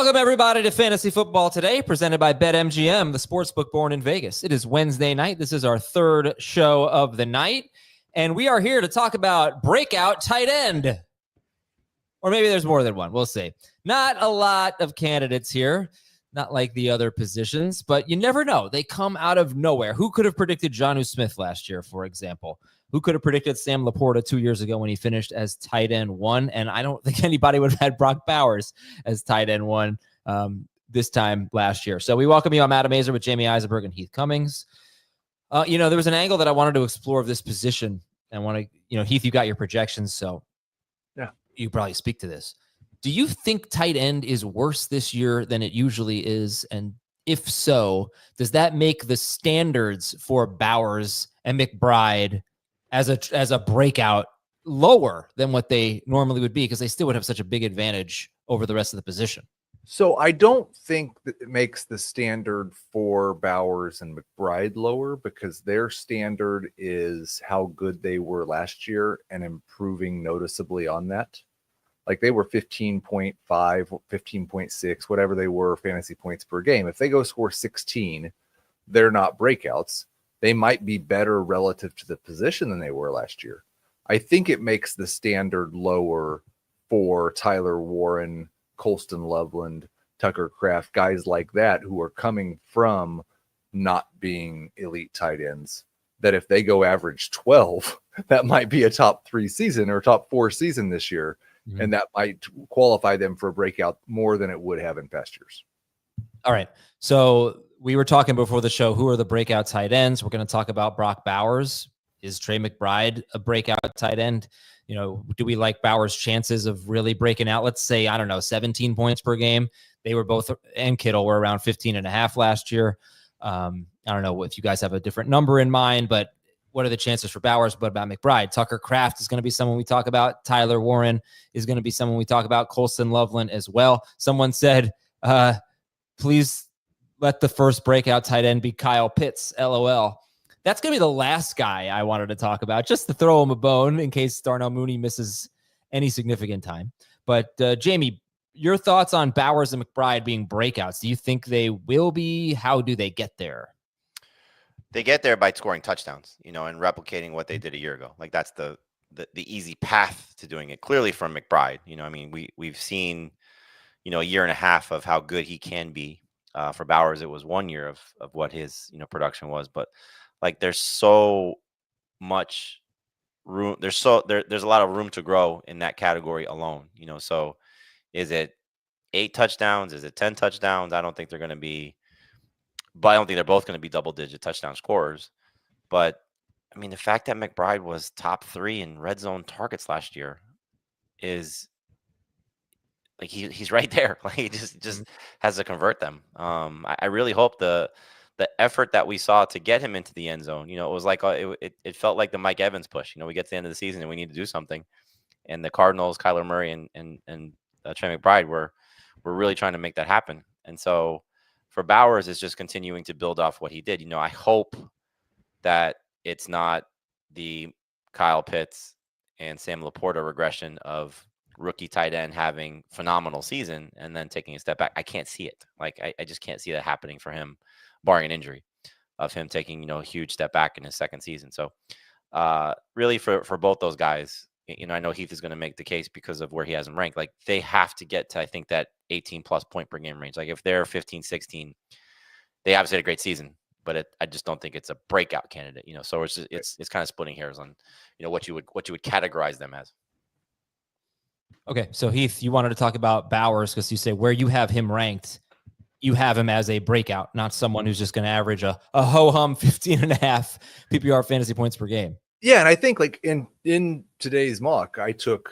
Welcome, everybody, to Fantasy Football Today, presented by BetMGM, the sportsbook born in Vegas. It is Wednesday night. This is our third show of the night, and we are here to talk about breakout tight end. Or maybe there's more than one. We'll see. Not a lot of candidates here, not like the other positions, but you never know. They come out of nowhere. Who could have predicted Jonnu Smith last year, for example? Who could have predicted Sam Laporta 2 years ago when he finished as tight end 1? And I don't think anybody would have had Brock Bowers as tight end 1 this time last year. So we welcome you. I'm Adam Azer with Jamie Eisenberg and Heath Cummings. There was an angle that I wanted to explore of this position. And Heath, you got your projections, so yeah, you probably speak to this. Do you think tight end is worse this year than it usually is? And if so, does that make the standards for Bowers and McBride as a breakout lower than what they normally would be, because they still would have such a big advantage over the rest of the position? So I don't think that it makes the standard for Bowers and McBride lower, because their standard is how good they were last year and improving noticeably on that. Like they were 15.5, 15.6, whatever they were fantasy points per game. If they go score 16, they're not breakouts. They might be better relative to the position than they were last year. I think it makes the standard lower for Tyler Warren, Colston, Loveland, Tucker Kraft, guys like that who are coming from not being elite tight ends, that if they go average 12, that might be a top 3 season or top 4 season this year. Mm-hmm. And that might qualify them for a breakout more than it would have in past years. All right. So we were talking before the show, who are the breakout tight ends? We're going to talk about Brock Bowers. Is Trey McBride a breakout tight end? Do we like Bowers' chances of really breaking out? Let's say, 17 points per game. They were both, and Kittle were around 15.5 last year. I don't know if you guys have a different number in mind, but what are the chances for Bowers? What about McBride? Tucker Kraft is going to be someone we talk about. Tyler Warren is going to be someone we talk about. Colston, Loveland as well. Someone said, please let the first breakout tight end be Kyle Pitts, LOL. That's going to be the last guy I wanted to talk about, just to throw him a bone in case Darnell Mooney misses any significant time. But Jamie, your thoughts on Bowers and McBride being breakouts? Do you think they will be? How do they get there? They get there by scoring touchdowns, and replicating what they did a year ago. Like that's the easy path to doing it. Clearly from McBride, we've seen, a year and a half of how good he can be. For Bowers, it was 1 year of what his, production was. But like, there's so much room. There's a lot of room to grow in that category alone. So is it 8 touchdowns? Is it 10 touchdowns? I don't think they're going to be. But I don't think they're both going to be double-digit touchdown scorers. But, the fact that McBride was top 3 in red zone targets last year is, like, he's right there. Like, he just has to convert them. I really hope the effort that we saw to get him into the end zone, it was like it felt like the Mike Evans push. We get to the end of the season and we need to do something. And the Cardinals, Kyler Murray and Trey McBride were really trying to make that happen. And so, for Bowers, is just continuing to build off what he did. I hope that it's not the Kyle Pitts and Sam Laporta regression of rookie tight end having phenomenal season and then taking a step back. I can't see it. Like, I just can't see that happening for him, barring an injury, of him taking, a huge step back in his second season. So really for both those guys, I know Heath is going to make the case because of where he has them ranked. Like, they have to get to, I think, that 18 plus point per game range. Like, if they're 15, 16, they obviously had a great season, but I just don't think it's a breakout candidate, so it's kind of splitting hairs on, what you would categorize them as. Okay. So Heath, you wanted to talk about Bowers because you say where you have him ranked, you have him as a breakout, not someone who's just going to average a ho-hum 15.5 PPR fantasy points per game. Yeah, and I think like in today's mock, I took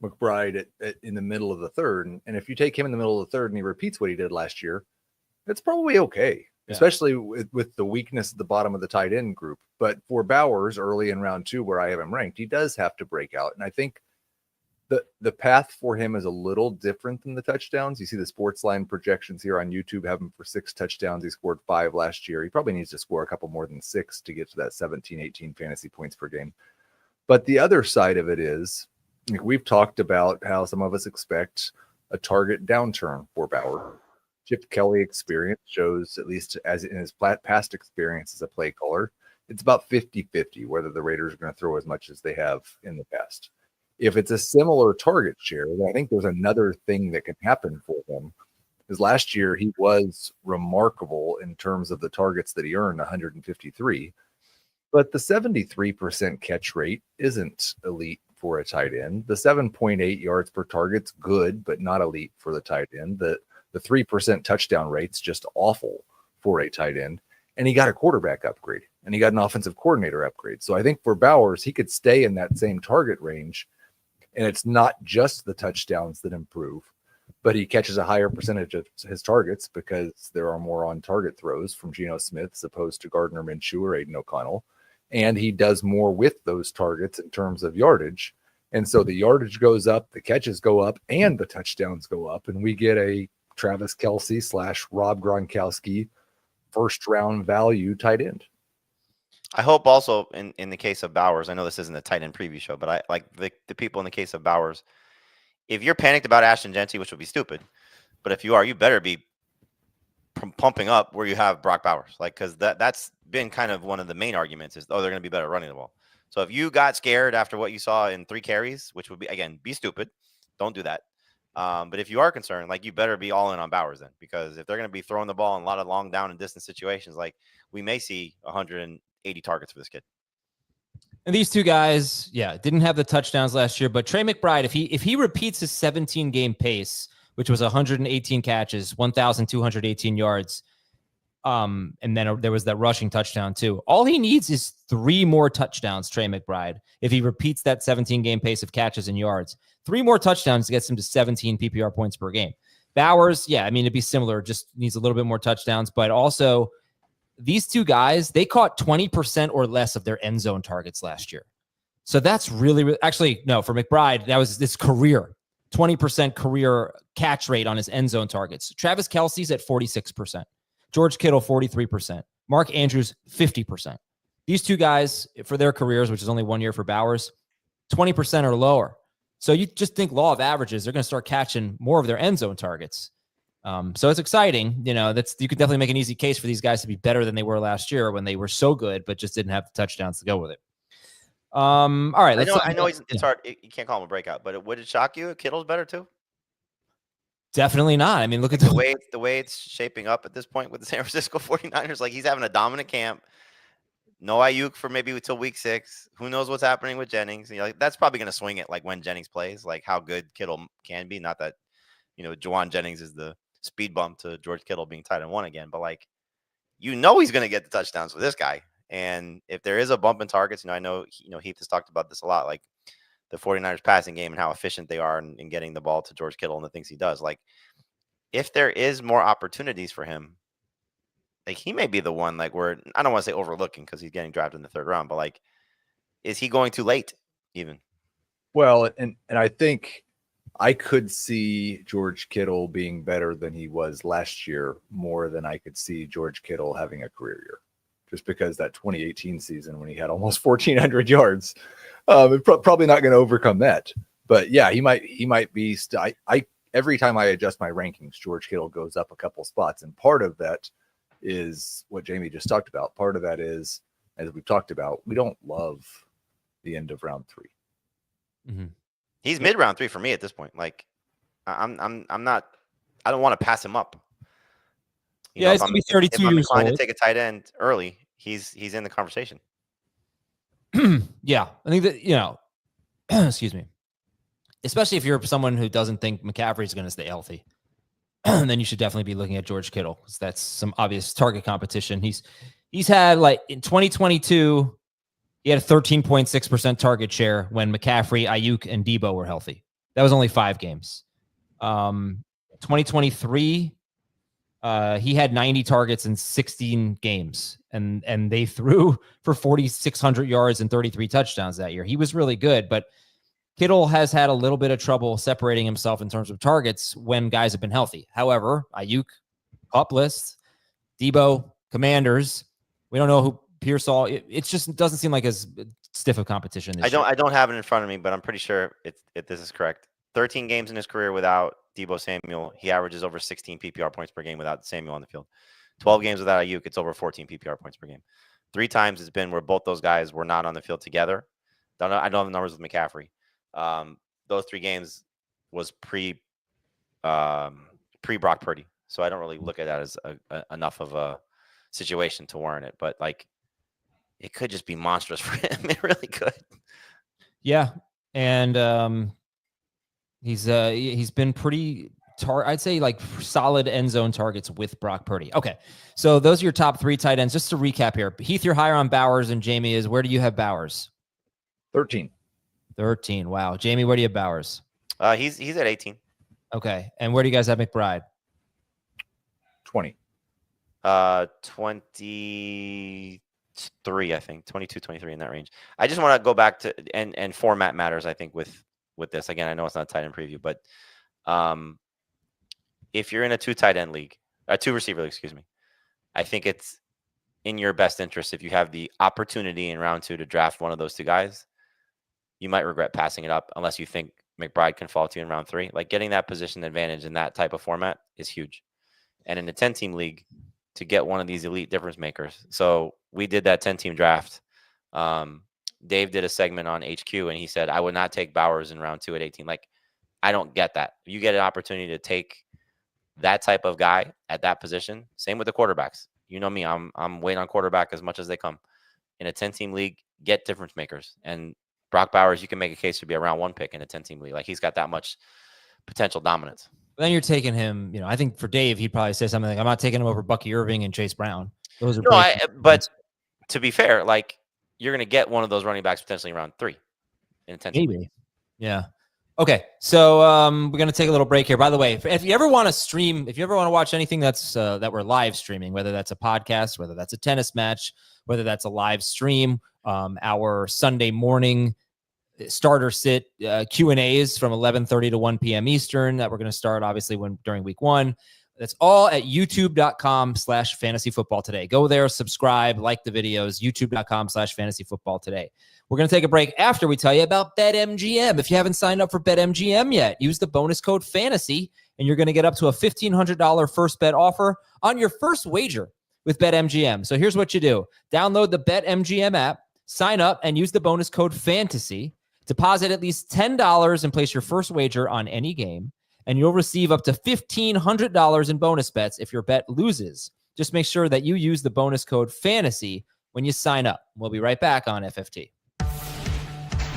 McBride in the middle of the third, and if you take him in the middle of the third and he repeats what he did last year, it's probably okay, especially with the weakness at the bottom of the tight end group. But for Bowers early in round 2, where I have him ranked, he does have to break out, and I think the path for him is a little different than the touchdowns. You see the sports line projections here on YouTube have him for 6 touchdowns. He scored 5 last year. He probably needs to score a couple more than 6 to get to that 17, 18 fantasy points per game. But the other side of it is, we've talked about how some of us expect a target downturn for Bauer. Chip Kelly experience shows, at least as in his past experience as a play caller, it's about 50-50 whether the Raiders are going to throw as much as they have in the past. If it's a similar target share, then I think there's another thing that can happen for him. Because last year he was remarkable in terms of the targets that he earned, 153. But the 73% catch rate isn't elite for a tight end. The 7.8 yards per target's good, but not elite for the tight end. The 3% touchdown rate's just awful for a tight end. And he got a quarterback upgrade, and he got an offensive coordinator upgrade. So I think for Bowers, he could stay in that same target range. And it's not just the touchdowns that improve, but he catches a higher percentage of his targets because there are more on-target throws from Geno Smith as opposed to Gardner Minshew or Aiden O'Connell. And he does more with those targets in terms of yardage. And so the yardage goes up, the catches go up, and the touchdowns go up. And we get a Travis Kelce / Rob Gronkowski first-round value tight end. I hope also in the case of Bowers, I know this isn't a tight end preview show, but I like the people in the case of Bowers. If you're panicked about Ashton Genty, which would be stupid, but if you are, you better be pumping up where you have Brock Bowers, like, because that's been kind of one of the main arguments is, oh, they're going to be better running the ball. So if you got scared after what you saw in 3 carries, which would be, again, be stupid, don't do that. But if you are concerned, like, you better be all in on Bowers then, because if they're going to be throwing the ball in a lot of long down and distance situations, like, we may see 180 targets for this kid. And these two guys, didn't have the touchdowns last year, but Trey McBride, if he repeats his 17-game pace, which was 118 catches, 1,218 yards, and then there was that rushing touchdown too. All he needs is 3 more touchdowns, Trey McBride. If he repeats that 17-game pace of catches and yards, 3 more touchdowns gets him to 17 PPR points per game. Bowers, it'd be similar, just needs a little bit more touchdowns, but also these two guys, they caught 20% or less of their end zone targets last year. So that's really actually, no, for McBride, that was this career, 20% career catch rate on his end zone targets. Travis Kelce's at 46%. George Kittle, 43%. Mark Andrews, 50%. These two guys, for their careers, which is only 1 year for Bowers, 20% or lower. So you just think law of averages, they're going to start catching more of their end zone targets. So it's exciting. You could definitely make an easy case for these guys to be better than they were last year when they were so good, but just didn't have the touchdowns to go with it. All right. I know it's hard. You can't call him a breakout, but would it shock you if Kittle's better too? Definitely not. I mean, look at the way it's shaping up at this point with the San Francisco 49ers. Like, he's having a dominant camp. No Ayuk for maybe until week 6. Who knows what's happening with Jennings? That's probably going to swing it, like, when Jennings plays, like how good Kittle can be. Not that, Juwan Jennings is the speed bump to George Kittle being tight end 1 again, but, like, he's going to get the touchdowns with this guy. And if there is a bump in targets, I know Heath has talked about this a lot, like the 49ers passing game and how efficient they are in getting the ball to George Kittle and the things he does. Like, if there is more opportunities for him, like, he may be the one, like, where I don't want to say overlooking because he's getting drafted in the 3rd round, but, like, is he going too late even? Well, and I think I could see George Kittle being better than he was last year more than I could see George Kittle having a career year, just because that 2018 season when he had almost 1,400 yards, probably not going to overcome that. But yeah, he might be. I every time I adjust my rankings, George Kittle goes up a couple spots, and part of that is what Jamie just talked about. Part of that is, as we've talked about, we don't love the end of round 3. Mm-hmm. He's mid round 3 for me at this point. Like, I'm not. I don't want to pass him up. He's gonna be 32 if I'm years inclined old. to take a tight end early, he's in the conversation. Yeah, I think that excuse me. Especially if you're someone who doesn't think McCaffrey's going to stay healthy, then you should definitely be looking at George Kittle because that's some obvious target competition. He's had, like, in 2022. He had a 13.6% target share when McCaffrey, Ayuk, and Debo were healthy. That was only 5 games. 2023, he had 90 targets in 16 games, and they threw for 4,600 yards and 33 touchdowns that year. He was really good, but Kittle has had a little bit of trouble separating himself in terms of targets when guys have been healthy. However, Ayuk, up list, Debo, Commanders, we don't know who Pearsall, it just doesn't seem like as stiff of competition. I don't have it in front of me, but I'm pretty sure if this is correct. 13 games in his career without Deebo Samuel. He averages over 16 PPR points per game without Samuel on the field. 12 games without Ayuk, it's over 14 PPR points per game. 3 times it's been where both those guys were not on the field together. I don't have the numbers with McCaffrey. Those 3 games was pre Brock Purdy. So I don't really look at that as enough of a situation to warrant it. But like, it could just be monstrous for him. It really could. Yeah, and he's been pretty. I'd say like solid end zone targets with Brock Purdy. Okay, so those are your top 3 tight ends. Just to recap here, Heath, you're higher on Bowers, and Jamie is. Where do you have Bowers? 13. 13. Wow, Jamie, where do you have Bowers? He's at 18. Okay, and where do you guys have McBride? 20. 23, I think. 22, 23 in that range. I just want to go back to and format matters, I think, with this. Again, I know it's not a tight end preview, but if you're in a 2 tight end league, a 2 receiver league, excuse me, I think it's in your best interest if you have the opportunity in round 2 to draft one of those 2 guys. You might regret passing it up unless you think McBride can fall to you in round 3. Like, getting that position advantage in that type of format is huge. And in a 10-team league, to get one of these elite difference makers. So we did that 10-team draft. Dave did a segment on HQ, and he said, I would not take Bowers in round 2 at 18. Like, I don't get that. You get an opportunity to take that type of guy at that position. Same with the quarterbacks. You know me, I'm waiting on quarterback as much as they come. In a 10-team league, get difference makers. And Brock Bowers, you can make a case to be a round 1 pick in a 10-team league. Like, he's got that much potential dominance. Then you're taking him, I think for Dave, he'd probably say something like, I'm not taking him over Bucky Irving and Chase Brown. Those are but to be fair, like, you're going to get one of those running backs potentially in round 3 in a 10-team league. Yeah. Okay. So we're going to take a little break here. By the way, if you ever want to stream, if you ever want to watch anything that's that we're live streaming, whether that's a podcast, whether that's a tennis match, whether that's a live stream, our Sunday morning starter sit Q&As from 11:30 to 1 p.m. Eastern that we're going to start obviously during week 1. That's all at youtube.com/fantasyfootball today. Go there, subscribe, like the videos, youtube.com/fantasyfootball today. We're going to take a break after we tell you about BetMGM. If you haven't signed up for BetMGM yet, use the bonus code FANTASY and you're going to get up to a $1,500 first bet offer on your first wager with BetMGM. So here's what you do. Download the BetMGM app, sign up, and use the bonus code FANTASY. Deposit at least $10 and place your first wager on any game, and you'll receive up to $1,500 in bonus bets if your bet loses. Just make sure that you use the bonus code FANTASY when you sign up. We'll be right back on FFT.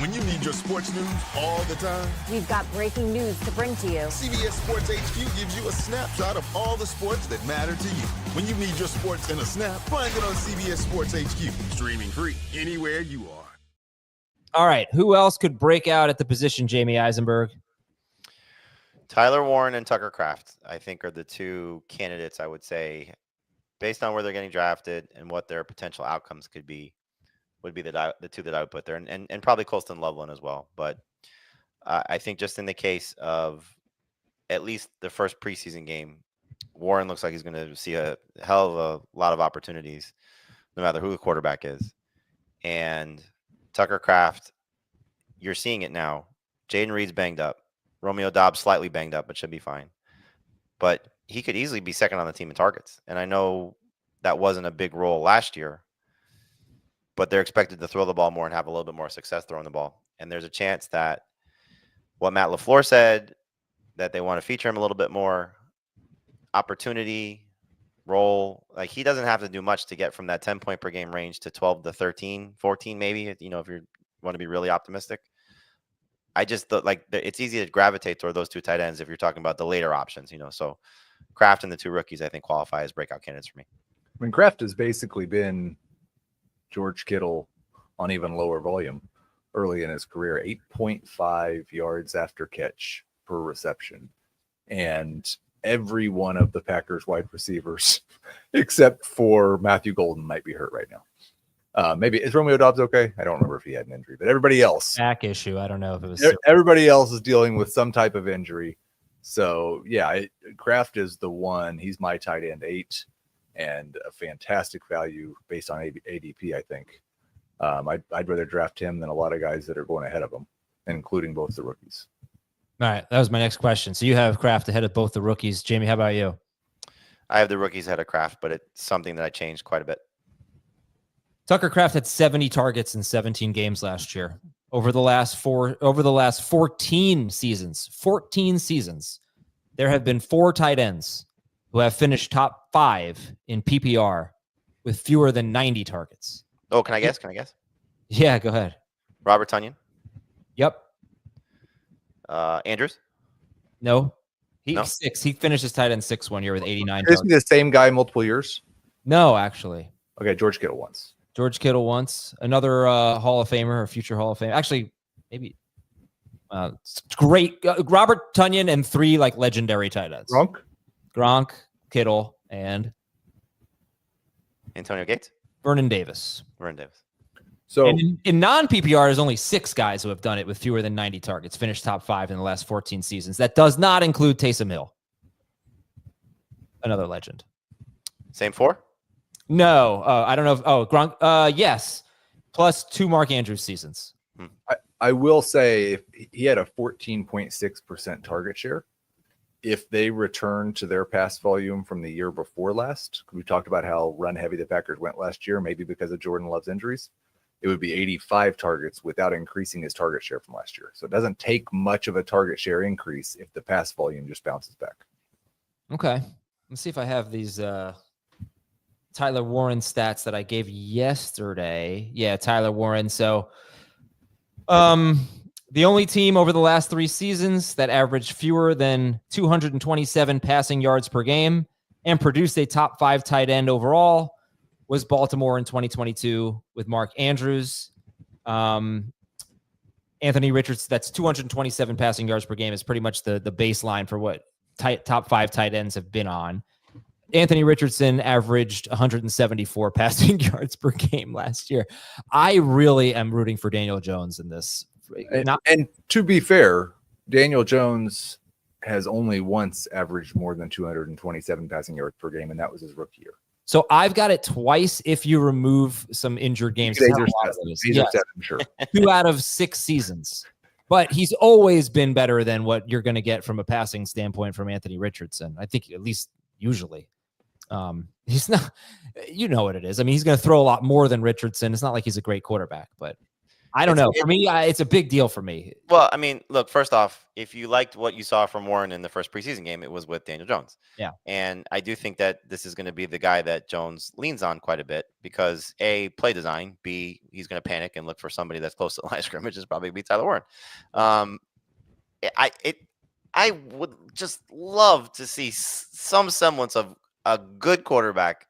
When you need your sports news all the time, we've got breaking news to bring to you. CBS Sports HQ gives you a snapshot of all the sports that matter to you. When you need your sports in a snap, find it on CBS Sports HQ, streaming free anywhere you are. All right, who else could break out at the position, Jamie Eisenberg? Tyler Warren and Tucker Kraft, I think, are the 2 candidates, I would say, based on where they're getting drafted and what their potential outcomes could be, would be the 2 that I would put there, and probably Colston Loveland as well. But I think just in the case of at least the first preseason game, Warren looks like he's going to see a hell of a lot of opportunities, no matter who the quarterback is. And Tucker Kraft, you're seeing it now. Jaden Reed's banged up. Romeo Dobbs slightly banged up, but should be fine. But he could easily be second on the team in targets. And I know that wasn't a big role last year, but they're expected to throw the ball more and have a little bit more success throwing the ball. And there's a chance that what Matt LaFleur said, that they want to feature him a little bit more, opportunity, role. Like, he doesn't have to do much to get from that 10-point per game range to 12 to 13, 14 maybe, if you want to be really optimistic. I just thought, like, it's easy to gravitate toward those 2 tight ends if you're talking about the later options, So Kraft and the 2 rookies, I think, qualify as breakout candidates for me. I mean, Kraft has basically been George Kittle on even lower volume early in his career, 8.5 yards after catch per reception. And every one of the Packers wide receivers, except for Matthew Golden, might be hurt right now. Maybe is Romeo Dobbs okay? I don't remember if he had an injury, but everybody else, back issue. I don't know if it was. Everybody else is dealing with some type of injury. So yeah, Kraft is the one. He's my tight end 8, and a fantastic value based on ADP. I think I'd rather draft him than a lot of guys that are going ahead of him, including both the rookies. All right, that was my next question. So you have Kraft ahead of both the rookies. Jamie, how about you? I have the rookies ahead of Kraft, but it's something that I changed quite a bit. Tucker Kraft had 70 targets in 17 games last year. Over the last 14 seasons, there have been 4 tight ends who have finished top 5 in PPR with fewer than 90 targets. Oh, can I guess? Yeah, go ahead. Robert Tonyan. Yep. Andrews. No. No? 6. He finished his tight end 6 one year with 89 Is he targets. the same guy multiple years? No, actually. Okay, George Kittle once. George Kittle once. Another Hall of Famer or future Hall of Famer. Actually, maybe. It's great. Robert Tonyan and 3 like legendary tight ends. Gronk, Kittle, and Antonio Gates. Vernon Davis. So And in non-PPR, there's only 6 guys who have done it with fewer than 90 targets, finished top 5 in the last 14 seasons. That does not include Taysom Hill, another legend. Same 4? No, I don't know. Gronk. Yes, plus 2 Mark Andrews seasons. I will say if he had a 14.6% target share. If they return to their pass volume from the year before last, we talked about how run heavy the Packers went last year, maybe because of Jordan Love's injuries. It would be 85 targets without increasing his target share from last year. So it doesn't take much of a target share increase if the pass volume just bounces back. Okay. Let's see if I have these Tyler Warren stats that I gave yesterday. Yeah, Tyler Warren. So the only team over the last 3 seasons that averaged fewer than 227 passing yards per game and produced a top 5 tight end overall was Baltimore in 2022 with Mark Andrews. Anthony Richardson, that's 227 passing yards per game is pretty much the baseline for what top 5 tight ends have been on. Anthony Richardson averaged 174 passing yards per game last year. I really am rooting for Daniel Jones in this. And to be fair, Daniel Jones has only once averaged more than 227 passing yards per game, and that was his rookie year. So I've got it twice if you remove some injured games. Yes. 2 out of 6 seasons. But he's always been better than what you're going to get from a passing standpoint from Anthony Richardson. I think at least usually. He's not, you know what it is. I mean, he's going to throw a lot more than Richardson. It's not like he's a great quarterback, but I don't know. For me, it's a big deal for me. Well, I mean, look, first off, if you liked what you saw from Warren in the first preseason game, it was with Daniel Jones. Yeah. And I do think that this is going to be the guy that Jones leans on quite a bit because A, play design, B, he's going to panic and look for somebody that's close to the line of scrimmage, is probably be Tyler Warren. I would just love to see some semblance of a good quarterback,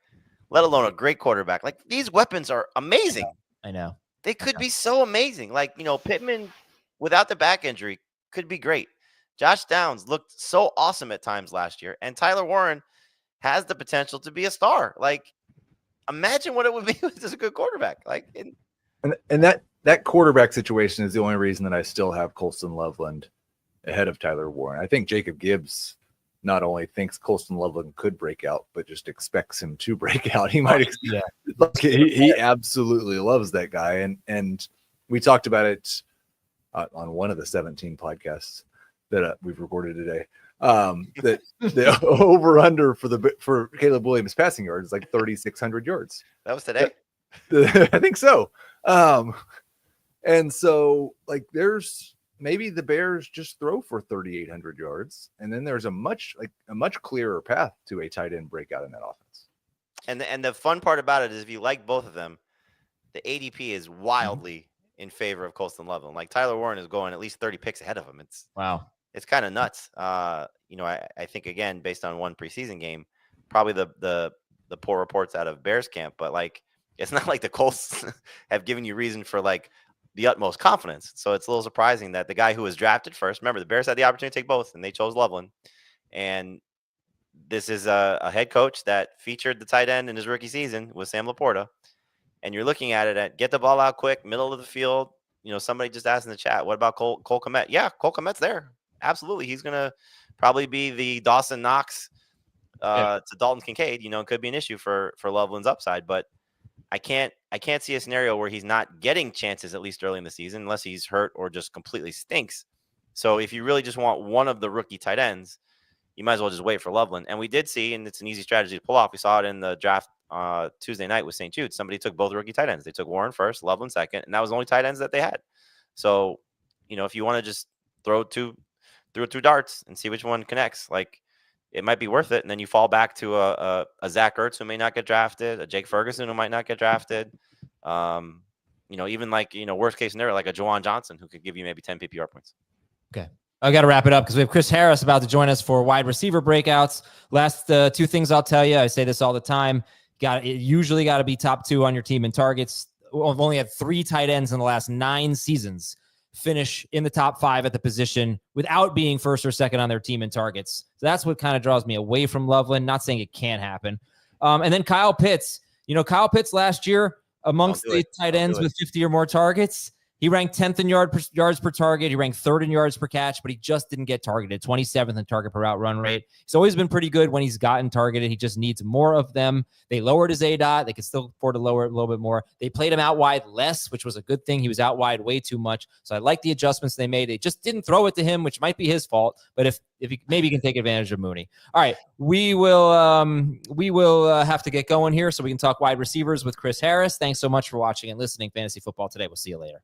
let alone a great quarterback. Like, these weapons are amazing. I know. They could be so amazing. Like, Pittman without the back injury could be great. Josh Downs looked so awesome at times last year. And Tyler Warren has the potential to be a star. Like, imagine what it would be with a good quarterback. Like, and that quarterback situation is the only reason that I still have Colston Loveland ahead of Tyler Warren. I think Jacob Gibbs not only thinks Colston Loveland could break out, but just expects him to break out. He might, he absolutely loves that guy. And we talked about it on one of the 17 podcasts that we've recorded today. That the over under for Caleb Williams passing yards is like 3,600 yards. That was today. I think so. And so like maybe the Bears just throw for 3,800 yards, and then there's a much clearer path to a tight end breakout in that offense. And the fun part about it is if you like both of them, the ADP is wildly in favor of Colston Loveland. Like, Tyler Warren is going at least 30 picks ahead of him. It's kind of nuts. I think, again, based on one preseason game, probably the poor reports out of Bears camp, but like, it's not like the Colts have given you reason for like the utmost confidence. So it's a little surprising that the guy who was drafted first, remember, the Bears had the opportunity to take both, and they chose Loveland. And this is a head coach that featured the tight end in his rookie season with Sam Laporta. And you're looking at it at get the ball out quick, middle of the field. Somebody just asked in the chat, what about Cole Kmet? Yeah, Cole Kmet's there. Absolutely. He's going to probably be the Dawson Knox to Dalton Kincaid. It could be an issue for Loveland's upside, but I can't see a scenario where he's not getting chances, at least early in the season, unless he's hurt or just completely stinks. So if you really just want one of the rookie tight ends, you might as well just wait for Loveland. And we did see, and it's an easy strategy to pull off. We saw it in the draft Tuesday night with St. Jude. Somebody took both rookie tight ends. They took Warren first, Loveland second, and that was the only tight ends that they had. So, if you want to just throw two darts and see which one connects, like, it might be worth it. And then you fall back to a Zach Ertz who may not get drafted, a Jake Ferguson who might not get drafted. Even worst case scenario, like a Juwan Johnson who could give you maybe 10 PPR points. Okay. I got to wrap it up because we have Chris Harris about to join us for wide receiver breakouts. Last two things I'll tell you. I say this all the time. Usually got to be top 2 on your team in targets. I've only had 3 tight ends in the last 9 seasons finish in the top 5 at the position without being first or second on their team in targets. So that's what kind of draws me away from Loveland. Not saying it can't happen. And then Kyle Pitts. Kyle Pitts last year amongst the tight ends with 50 or more targets, he ranked 10th in yards per target. He ranked 3rd in yards per catch, but he just didn't get targeted. 27th in target per route run rate. He's always been pretty good when he's gotten targeted. He just needs more of them. They lowered his ADOT. They could still afford to lower it a little bit more. They played him out wide less, which was a good thing. He was out wide way too much. So I like the adjustments they made. They just didn't throw it to him, which might be his fault. But if maybe he can take advantage of Mooney. All right, we will have to get going here so we can talk wide receivers with Chris Harris. Thanks so much for watching and listening. Fantasy Football Today. We'll see you later.